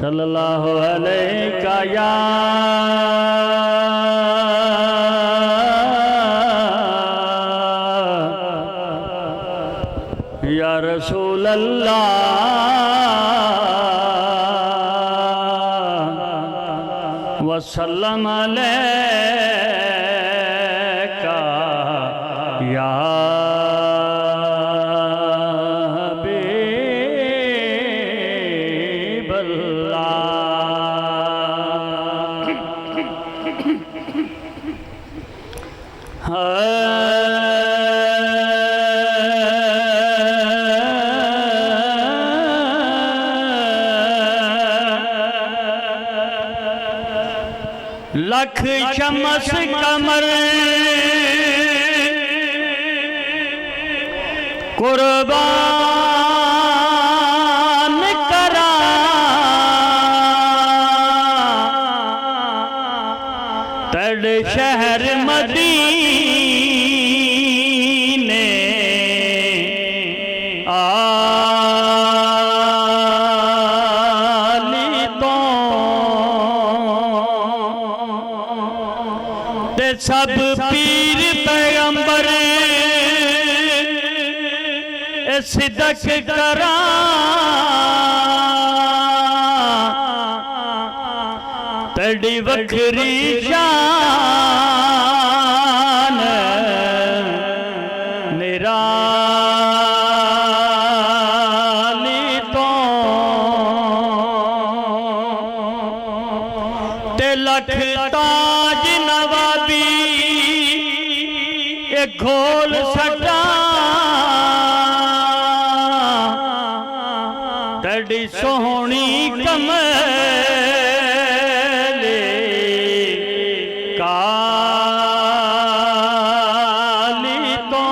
सल्लल्लाहु अलैका या रसूल अल्लाह वसल्लम अलैका या लख शमस कमर कुर्बान करा तड़ शहर मदीने आली तो सब पीर पैगंबर सिदक करा तड़ी वखरी शान निराली तो ते लख ताज नवाबी घोल सटा तड़ी सोहनी कमले काली तो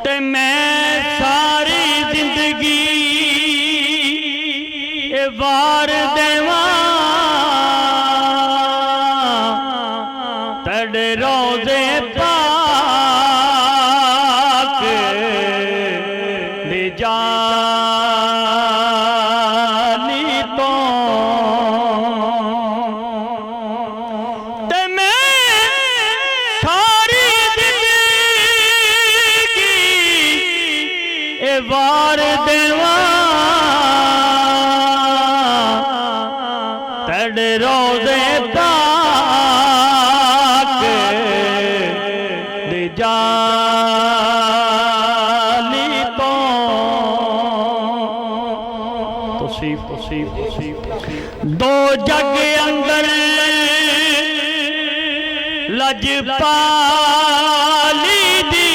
ते मैं सारी जिंदगी वार देवा तड़े रोज़े पाक दे जानी तो ते मैं सारी जिंदगी ए वार देवा तड़े रोज़े जाली तो दो जग अंदर लजपाली दी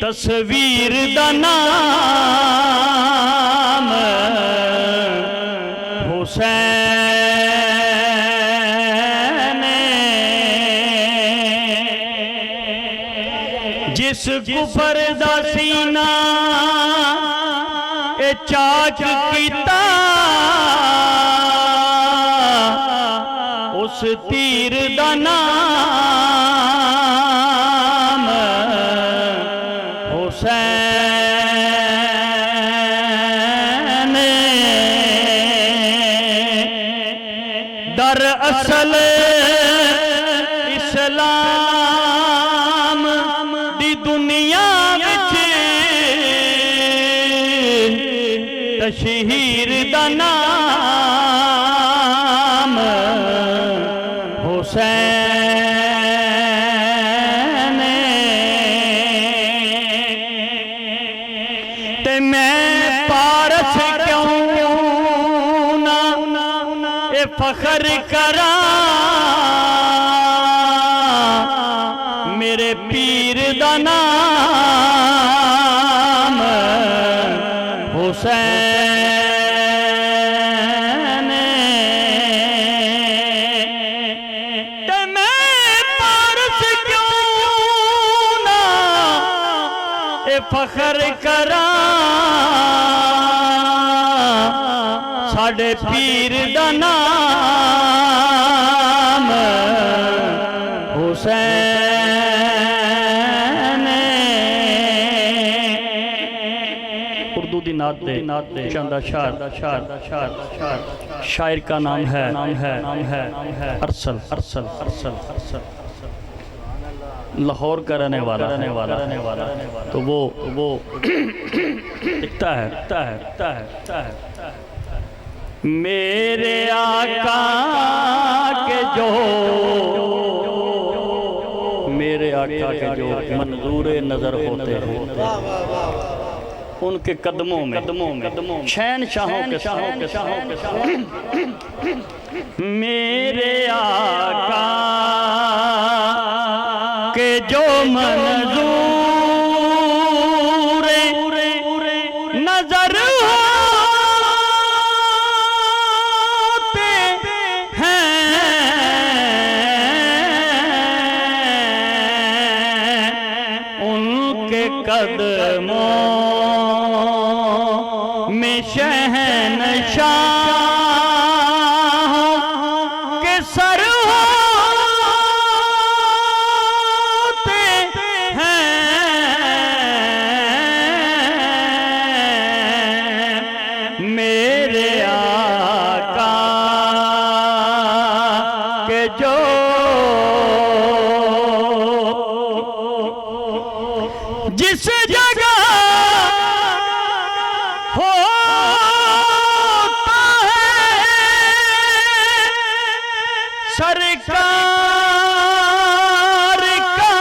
तस्वीर दा नाम हुसैन जिस कुफर दा सीना ए चाक कीता उस तीर दा नाम हुसैन दर असल इस्लाम दी दुनिया विच तशहीर दा नाम हुसैन ते मैं पारस क्यों ना ए फखर करा मेरे पीर दा नाम हुसैन ते मैं पारस क्यों ना ए फखर करा साढ़े पीर दा नाम हुसैन उर्दू दी नात दे चंदा शार शायर का नाम है अरसल अरसल अरसल अरसल लाहौर का रहने वाला तो वो लिखता है मेरे आका के जो मंजूर नजर होते हैं उनके कदमों में शहनशाहों के मेरे आका के जो मंजूर नजर होते हैं उनके कदमों में शहनशाह के सर होते हैं मेरे आका के जो जिस जगह होता है सरकार का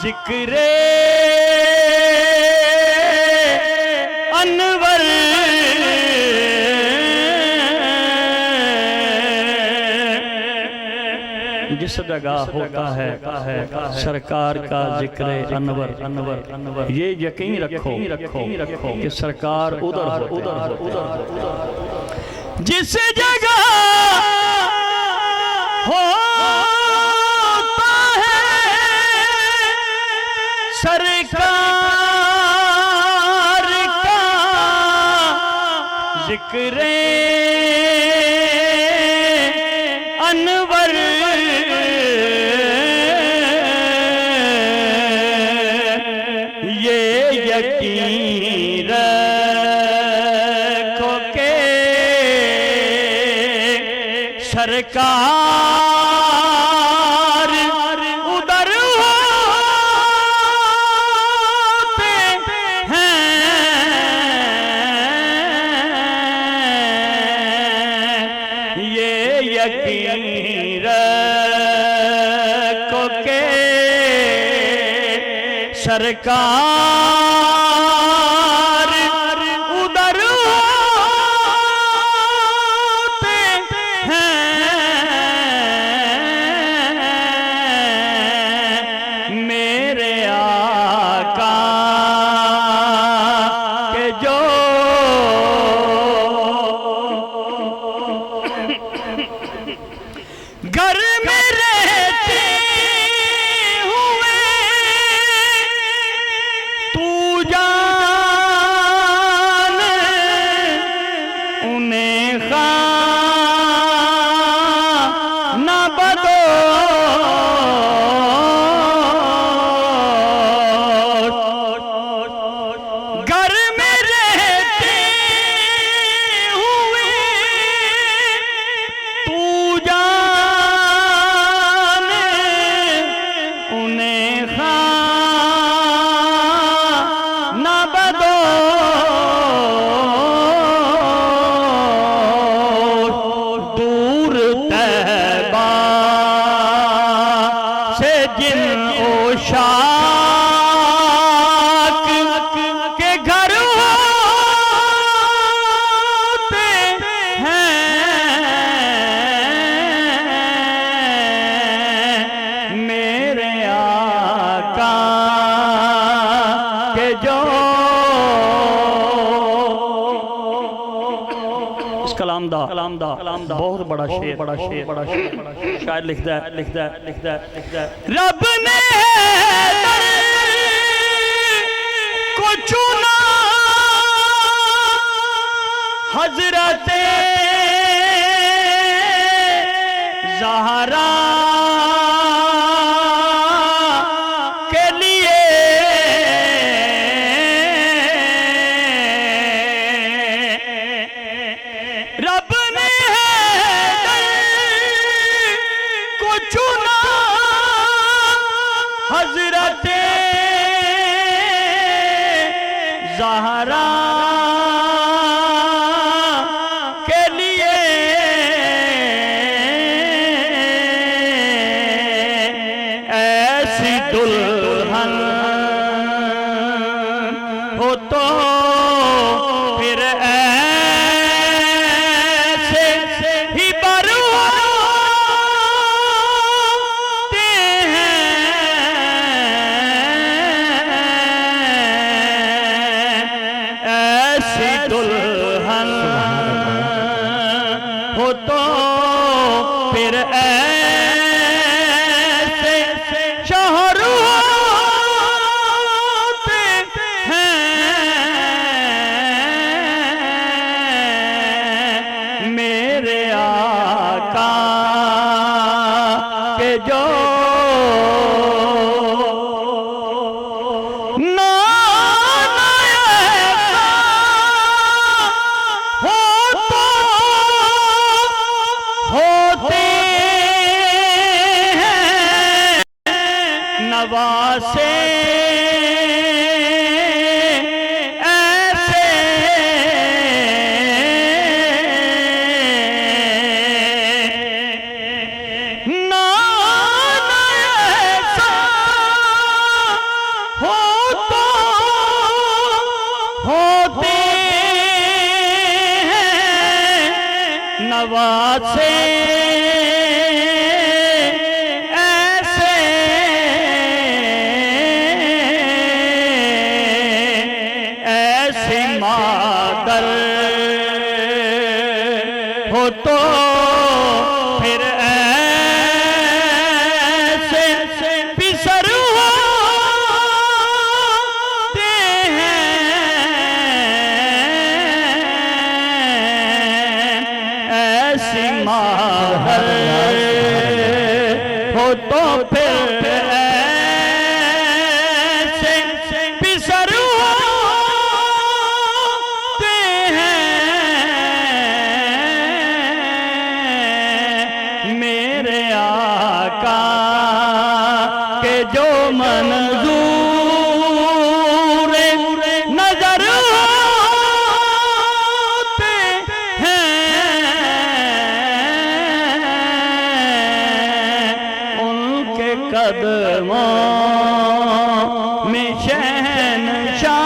जिक्र अनवर जिस जगह होता है सरकार का जिक्र अनवर ये यकीन रखो कि सरकार उधर जिस जगह होता है सरकार का जिक्र अनवर ये यकीन रखो के सरकार उधर होते हैं ये यकीन रखो के सरकार उधर होते हैं मेरे आका के जो घर में रहते हुए तू जान उन्हें खाना बदोश घर में रहते हुए तू जान उन्हें खाना बदोश दूर तैबा से जिन ओशाक के घर होते हैं मेरे आका के जो इस कलाम दा बहुत बड़ा शेर शायर लिखता है रब ने हैदर को चुना हजरते ज़हरा के लिए ज़हरा के लिए ऐसी दुल्हन हो तो फिर ऐसे ही बरवाते हैं। ऐसी दुल्हन हो तो फिर ऐसे शौहर होते हैं। मेरे आका के जो होते हैं नवासे ऐसे नाना ऐसा हो तो होते हैं नवासे ऐसे ऐसी मादर हो तो फिर ऐसे पिसर होते हैं। ऐसी मादर हो तो फिर ऐसे पिसर होते हैं। मेरे आका के जो मंजूर नजर होते हैं उनके कदमों में शहंशाह